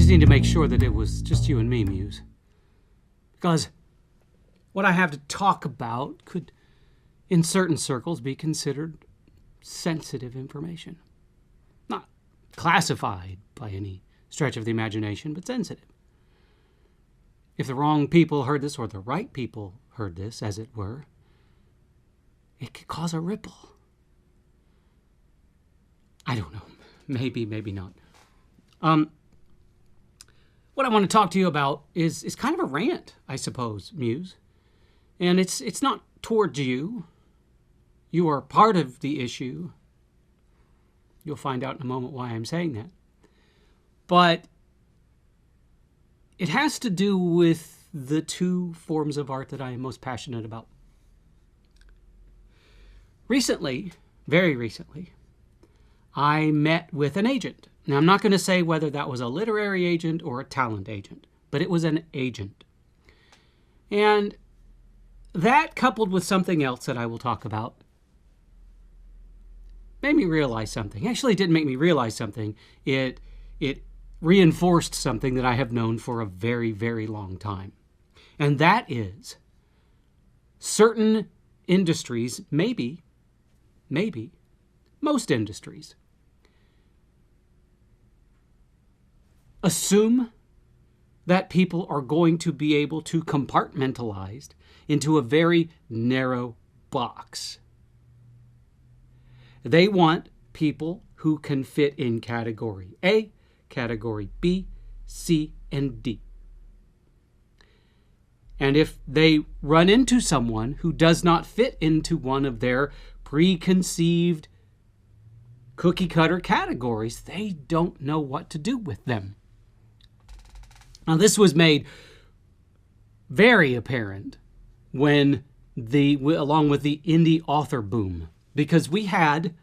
just need to make sure that it was just you and me, Muse. Because what I have to talk about could, in certain circles, be considered sensitive information. Not classified by any stretch of the imagination, but sensitive. If the wrong people heard this, or the right people heard this, as it were, it could cause a ripple. I don't know. Maybe, maybe not. What I want to talk to you about is kind of a rant, I suppose, Muse. And it's not towards you. You are part of the issue. You'll find out in a moment why I'm saying that. But it has to do with the two forms of art that I am most passionate about. Recently, very recently, I met with an agent. Now, I'm not going to say whether that was a literary agent or a talent agent, but it was an agent. And that, coupled with something else that I will talk about, made me realize something. Actually, it didn't make me realize something. It reinforced something that I have known for a very, very long time. And that is certain industries, maybe, most industries, assume that people are going to be able to compartmentalize into a very narrow box. They want people who can fit in category A, category B, C, and D. And if they run into someone who does not fit into one of their preconceived cookie-cutter categories, they don't know what to do with them. Now, this was made very apparent when along with the indie author boom, because we had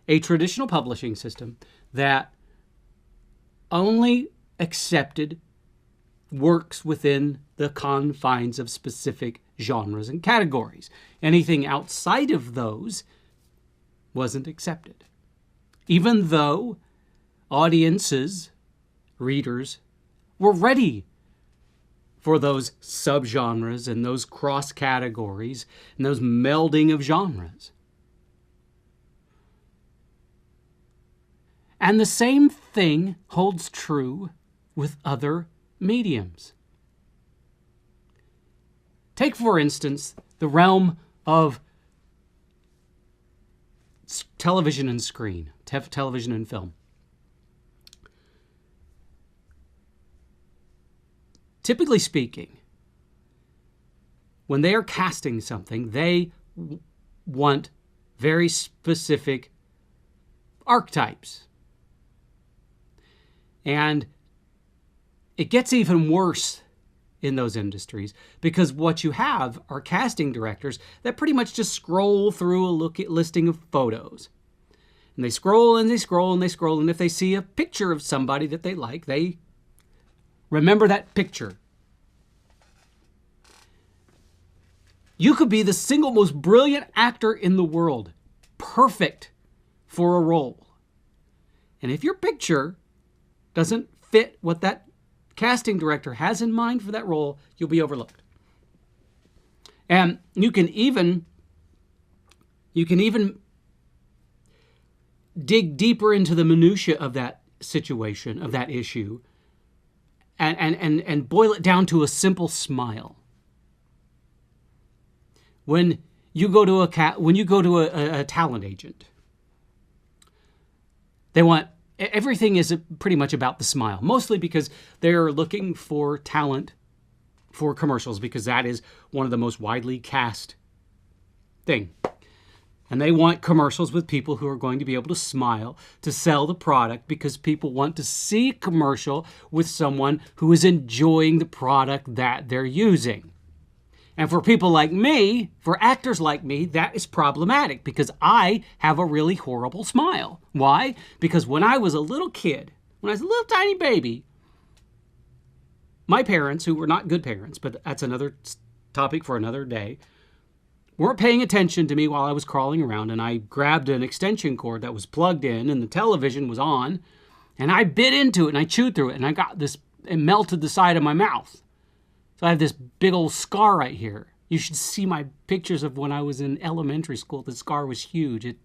a traditional publishing system that only accepted works within the confines of specific genres and categories. Anything outside of those wasn't accepted. Even though audiences, readers, were ready for those subgenres and those cross categories and those melding of genres. And the same thing holds true with other mediums. Take, for instance, the realm of television and screen, television and film. Typically speaking, when they are casting something, they want very specific archetypes. And it gets even worse in those industries because what you have are casting directors that pretty much just scroll through a listing of photos. And they scroll and they scroll and they scroll, and if they see a picture of somebody that they like, they remember that picture. You could be the single most brilliant actor in the world, perfect for a role. And if your picture doesn't fit what that casting director has in mind for that role, you'll be overlooked. And you can even dig deeper into the minutia of that situation, of that issue, and boil it down to a simple smile. When you go to a talent agent, they want everything is pretty much about the smile, mostly because they're looking for talent for commercials, because that is one of the most widely cast thing. And they want commercials with people who are going to be able to smile to sell the product, because people want to see a commercial with someone who is enjoying the product that they're using. And for people like me, for actors like me, that is problematic because I have a really horrible smile. Why? Because when I was a little kid, when I was a little tiny baby, my parents, who were not good parents, but that's another topic for another day, weren't paying attention to me while I was crawling around, and I grabbed an extension cord that was plugged in and the television was on, and I bit into it and I chewed through it, and I got this it melted the side of my mouth. So I have this big old scar right here. You should see my pictures of when I was in elementary school. The scar was huge. It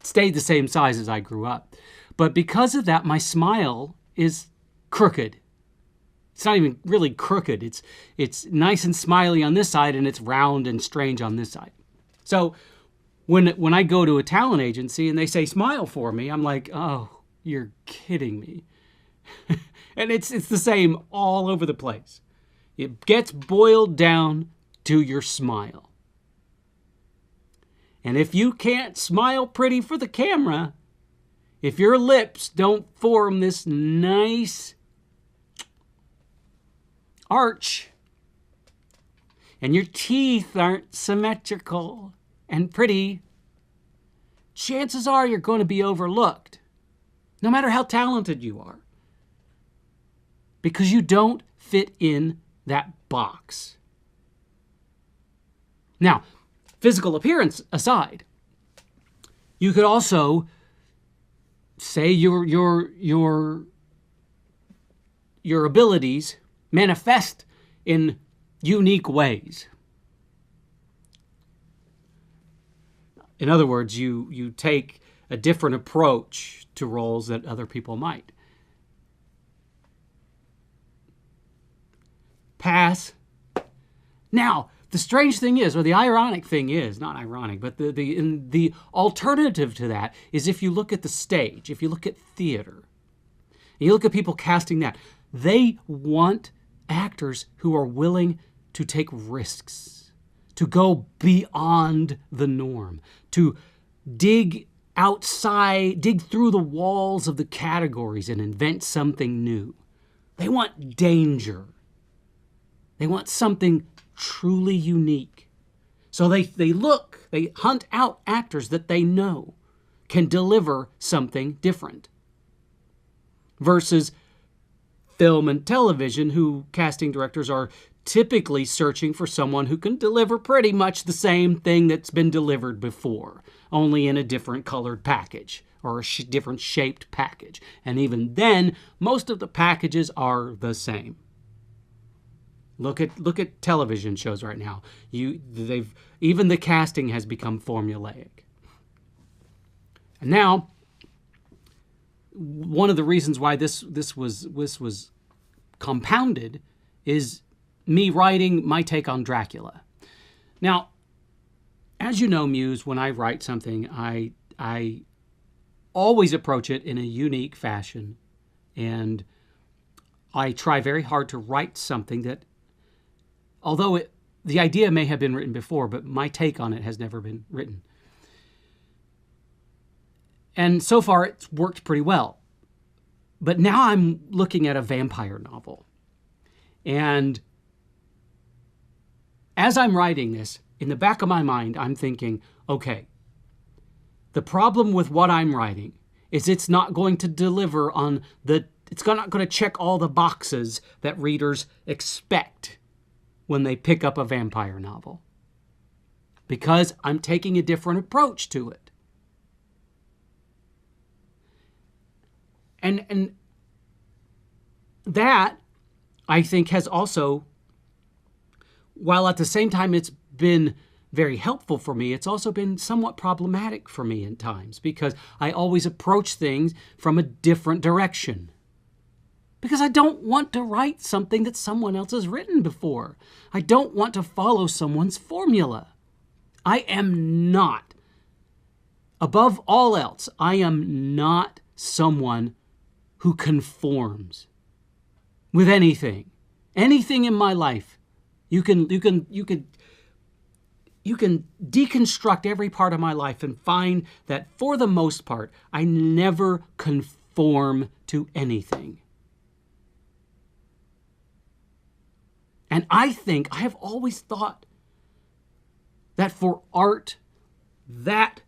stayed the same size as I grew up. But because of that, my smile is crooked. It's not even really crooked. It's nice and smiley on this side, and it's round and strange on this side. So when I go to a talent agency and they say smile for me, I'm like, oh, you're kidding me. And it's the same all over the place. It gets boiled down to your smile. And if you can't smile pretty for the camera, if your lips don't form this nice arch, and your teeth aren't symmetrical and pretty, chances are you're going to be overlooked, no matter how talented you are, because you don't fit in that box. Now, physical appearance aside, you could also say your abilities manifest in unique ways. In other words, you take a different approach to roles that other people might. Pass. Now, the strange thing is, or the ironic thing is, not ironic, but the alternative to that is if you look at the stage, if you look at theater, and you look at people casting that, they want actors who are willing to take risks, to go beyond the norm, to dig through the walls of the categories and invent something new. They want danger. They want something truly unique. So they hunt out actors that they know can deliver something different. Versus film and television, who casting directors are typically searching for someone who can deliver pretty much the same thing that's been delivered before, only in a different colored package or a different shaped package. And even then, most of the packages are the same. Look at television shows right now. Even the casting has become formulaic. And now, one of the reasons why this was compounded is me writing my take on Dracula. Now, as you know, Muse, when I write something, I always approach it in a unique fashion, and I try very hard to write something that, although the idea may have been written before, but my take on it has never been written. And so far, it's worked pretty well. But now I'm looking at a vampire novel. And as I'm writing this, in the back of my mind, I'm thinking, okay, the problem with what I'm writing is it's not going to deliver on it's not going to check all the boxes that readers expect when they pick up a vampire novel, because I'm taking a different approach to it. And that, I think, has also, while at the same time it's been very helpful for me, it's also been somewhat problematic for me in times, because I always approach things from a different direction. Because I don't want to write something that someone else has written before. I don't want to follow someone's formula. I am not, above all else, I am not someone who conforms with anything. Anything in my life. You can deconstruct every part of my life and find that for the most part, I never conform to anything. And I have always thought that for art, that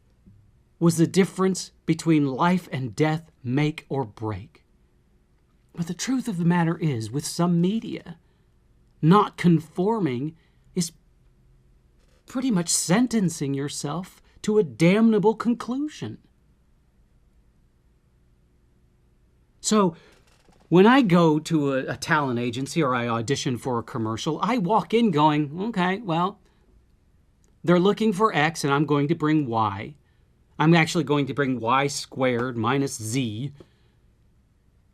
was the difference between life and death, make or break. But the truth of the matter is, with some media, not conforming is pretty much sentencing yourself to a damnable conclusion. So When I go to a talent agency or I audition for a commercial, I walk in going, okay, well, they're looking for X and I'm going to bring Y. I'm actually going to bring Y squared minus Z,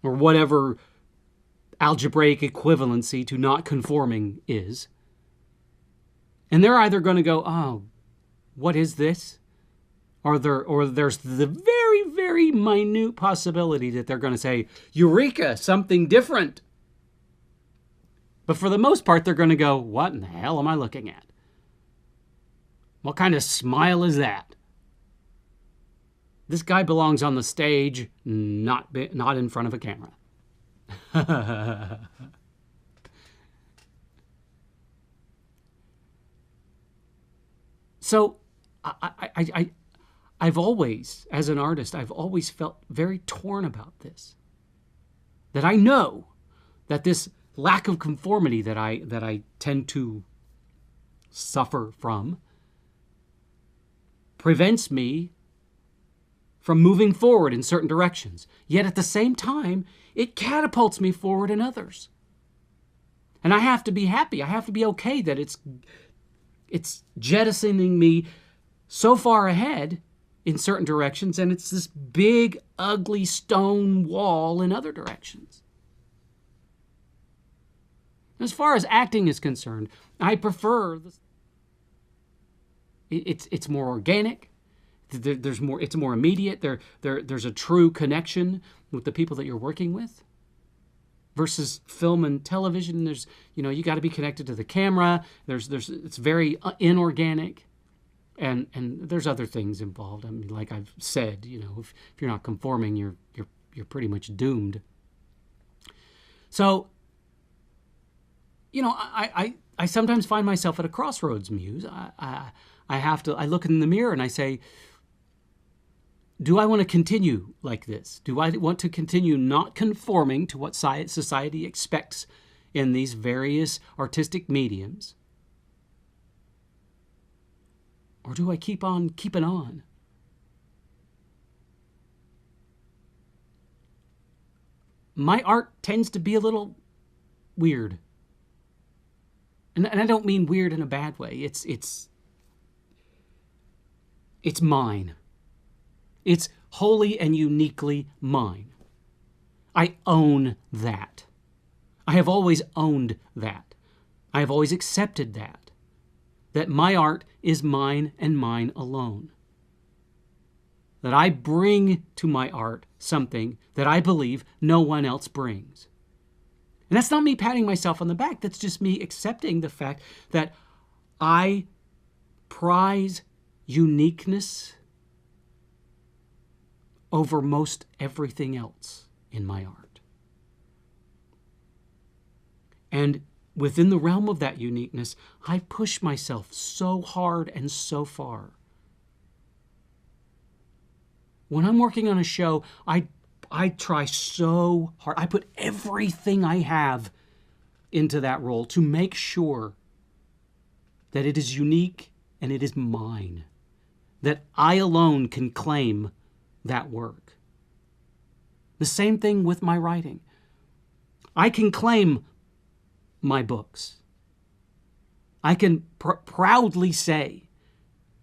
or whatever algebraic equivalency to not conforming is. And they're either going to go, oh, what is this? Or there's the very, very minute possibility that they're going to say, Eureka, something different. But for the most part, they're going to go, what in the hell am I looking at? What kind of smile is that? This guy belongs on the stage, not in front of a camera. So I've always, as an artist, I've always felt very torn about this. That I know that this lack of conformity that I tend to suffer from prevents me from moving forward in certain directions. Yet at the same time, it catapults me forward in others. And I have to be happy. I have to be okay that it's jettisoning me so far ahead in certain directions, and it's this big, ugly stone wall in other directions. As far as acting is concerned, I prefer it's more organic. There's more. It's more immediate. There's a true connection with the people that you're working with. Versus film and television, there's you got to be connected to the camera. It's very inorganic, and there's other things involved. I mean, like I've said, if you're not conforming, you're pretty much doomed. So, I sometimes find myself at a crossroads, Muse. I look in the mirror and I say, do I want to continue like this? Do I want to continue not conforming to what society expects in these various artistic mediums? Or do I keep on keeping on? My art tends to be a little weird. And I don't mean weird in a bad way. It's mine. It's wholly and uniquely mine. I own that. I have always owned that. I have always accepted that my art is mine and mine alone. That I bring to my art something that I believe no one else brings. And that's not me patting myself on the back. That's just me accepting the fact that I prize uniqueness over most everything else in my art. And within the realm of that uniqueness, I push myself so hard and so far. When I'm working on a show, I try so hard. I put everything I have into that role to make sure that it is unique and it is mine. That I alone can claim that work. The same thing with my writing. I can claim my books. I can proudly say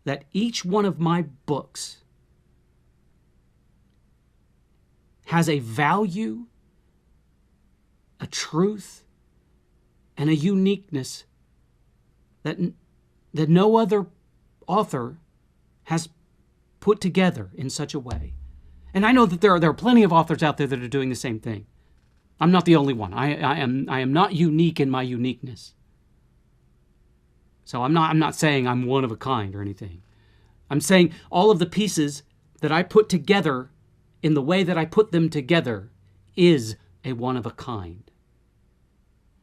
that each one of my books has a value, a truth, and a uniqueness that no other author has put together in such a way. And I know that there are plenty of authors out there that are doing the same thing. I'm not the only one. I am not unique in my uniqueness. So I'm not saying I'm one of a kind or anything. I'm saying all of the pieces that I put together in the way that I put them together is a one of a kind.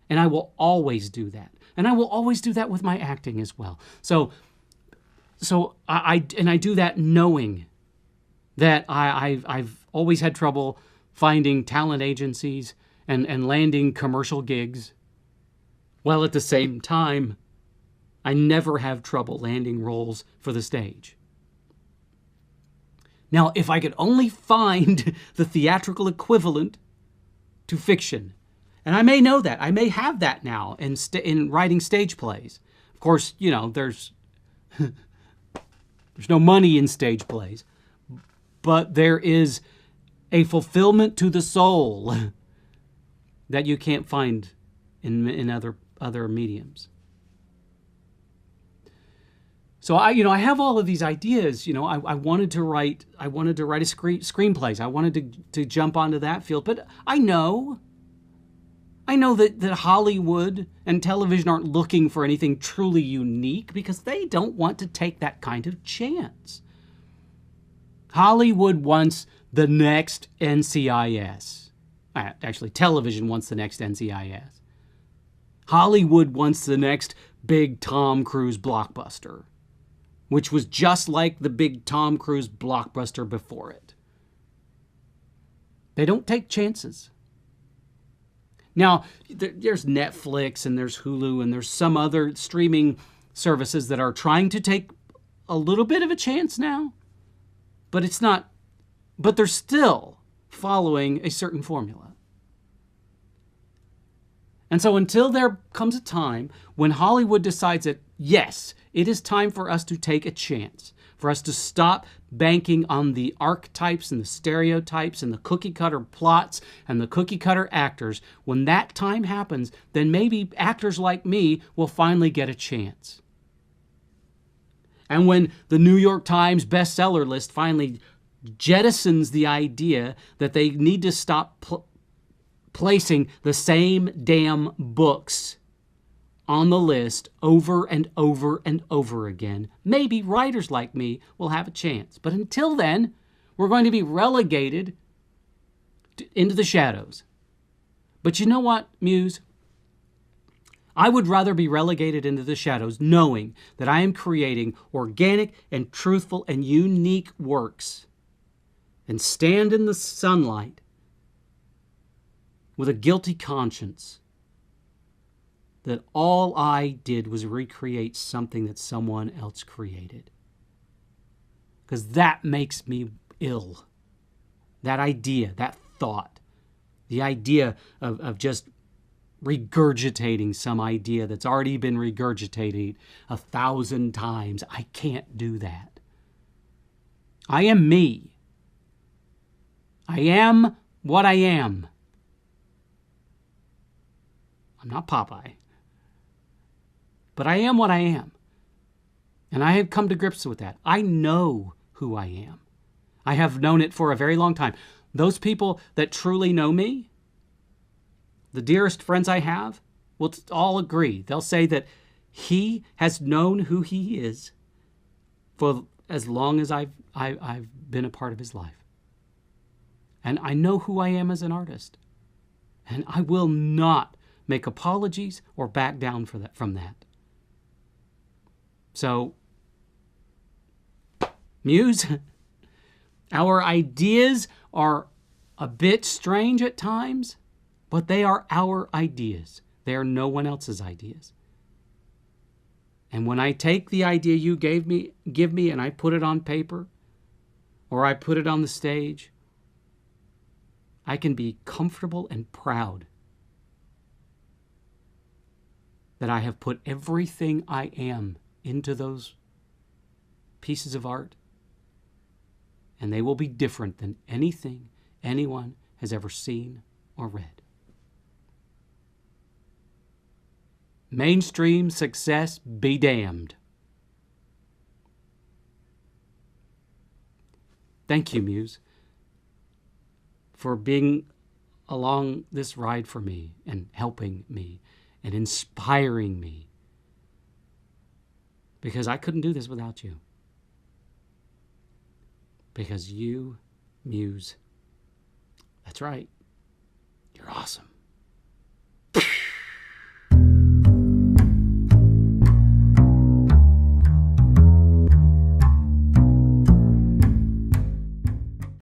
And I will always do that. And I will always do that with my acting as well. So I do that knowing that I've always had trouble finding talent agencies and landing commercial gigs, while at the same time, I never have trouble landing roles for the stage. Now, if I could only find the theatrical equivalent to fiction. And I may know that. I may have that now in writing stage plays. Of course, there's no money in stage plays, but there is a fulfillment to the soul that you can't find in other mediums. So I have all of these ideas. I wanted to write a screenplays. I wanted to jump onto that field, but I know that Hollywood and television aren't looking for anything truly unique because they don't want to take that kind of chance. Hollywood wants the next NCIS. Actually, television wants the next NCIS. Hollywood wants the next big Tom Cruise blockbuster, which was just like the big Tom Cruise blockbuster before it. They don't take chances. Now, there's Netflix and there's Hulu and there's some other streaming services that are trying to take a little bit of a chance now, but they're still following a certain formula. And so until there comes a time when Hollywood decides that, yes, it is time for us to take a chance, for us to stop banking on the archetypes and the stereotypes and the cookie cutter plots and the cookie cutter actors, when that time happens, then maybe actors like me will finally get a chance. And when the New York Times bestseller list finally jettisons the idea that they need to stop placing the same damn books on the list over and over and over again, maybe writers like me will have a chance. But until then, we're going to be relegated into the shadows. But you know what, Muse? I would rather be relegated into the shadows knowing that I am creating organic and truthful and unique works than stand in the sunlight with a guilty conscience that all I did was recreate something that someone else created. Because that makes me ill. That idea, that thought, the idea of just regurgitating some idea that's already been regurgitated 1,000 times. I can't do that. I am me. I am what I am. I'm not Popeye. But I am what I am. And I have come to grips with that. I know who I am. I have known it for a very long time. Those people that truly know me, the dearest friends I have, will all agree. They'll say that he has known who he is for as long as I've been a part of his life. And I know who I am as an artist. And I will not make apologies or back down from that. So, Muse, our ideas are a bit strange at times, but they are our ideas. They are no one else's ideas. And when I take the idea you give me, and I put it on paper, or I put it on the stage, I can be comfortable and proud that I have put everything I am into those pieces of art, and they will be different than anything anyone has ever seen or read. Mainstream success be damned. Thank you, Muse, for being along this ride for me and helping me and inspiring me. Because I couldn't do this without you. Because you, Muse, that's right, you're awesome.